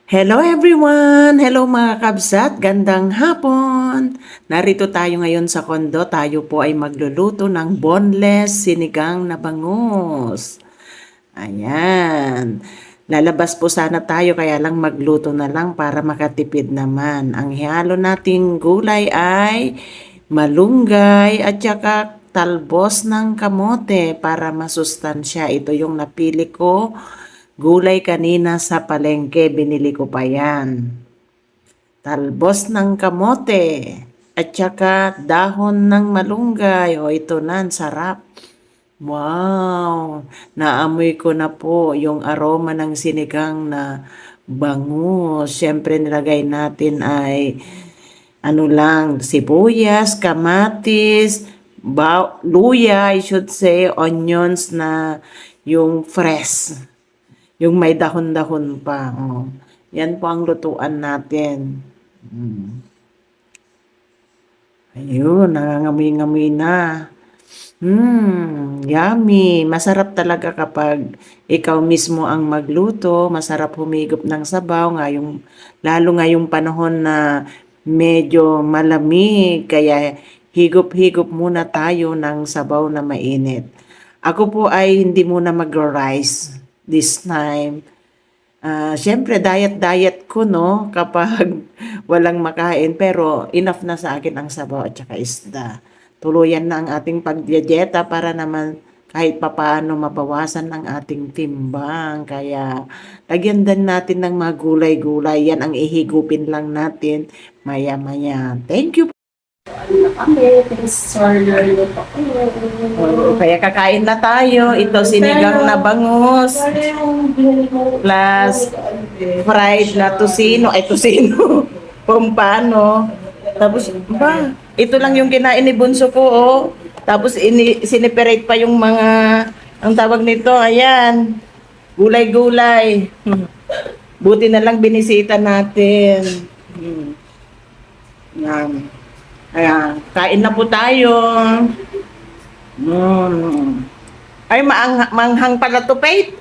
Hello everyone! Hello mga kabsat! Gandang hapon! Narito tayo ngayon sa kondo. Tayo po ay magluluto ng boneless sinigang na bangus. Ayan. Lalabas po sana tayo kaya lang magluto na lang para makatipid naman. Ang halo nating gulay ay malunggay at saka talbos ng kamote para masustansya. Ito yung napili ko. Gulay kanina sa palengke, binili ko pa yan. Talbos ng kamote at saka dahon ng malunggay. O ito na, sarap. Wow! Naamoy ko na po yung aroma ng sinigang na bangus. Siyempre nilagay natin ay ano lang, sibuyas, kamatis, luya, I should say, onions na yung fresh. Yung may dahon-dahon pa. Oh. Yan po ang lutuan natin. Ayun, nangangamoy-ngamoy na. Yummy. Masarap talaga kapag ikaw mismo ang magluto. Masarap humigop ng sabaw. Lalo ngayong panahon na medyo malamig. Kaya higop-higop muna tayo ng sabaw na mainit. Ako po ay hindi muna mag-rice this time. Siyempre, diet ko, no? Kapag walang makain. Pero enough na sa akin ang sabaw at saka isda. Tuluyan na ang ating pagdieta para naman kahit papaano mabawasan ang ating timbang. Kaya, lagyan din natin ng mga gulay-gulay. Yan ang ihigupin lang natin maya-maya. Thank you. Kami, thanks for your luto. Kaya kakain na tayo. Ito sinigang na bangus plus fried na tosino. Ay, tosino. Pompano. Tapos, ito lang yung kinain ni Bunso ko, oh. Tapos, siniperate pa yung mga, ang tawag nito, ayan, gulay-gulay. Buti na lang binisita natin. Yan. Ayan, kain na po tayo. Ay, manghang pala to, Pate.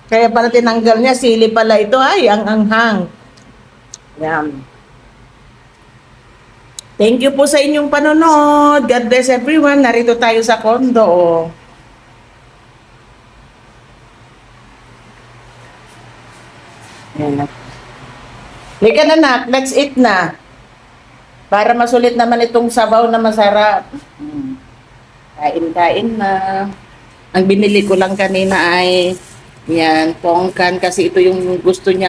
Kaya pala tinanggal niya, sili pala ito. Ay, ang anghang. Yan. Thank you po sa inyong panonood. God bless everyone. Narito tayo sa kondo. Oh. Ayan. Lika na, nak. Let's eat na. Para masulit naman itong sabaw na masarap. Kain-kain na. Ang binili ko lang kanina ay yan, pongkan kasi ito yung gusto niya.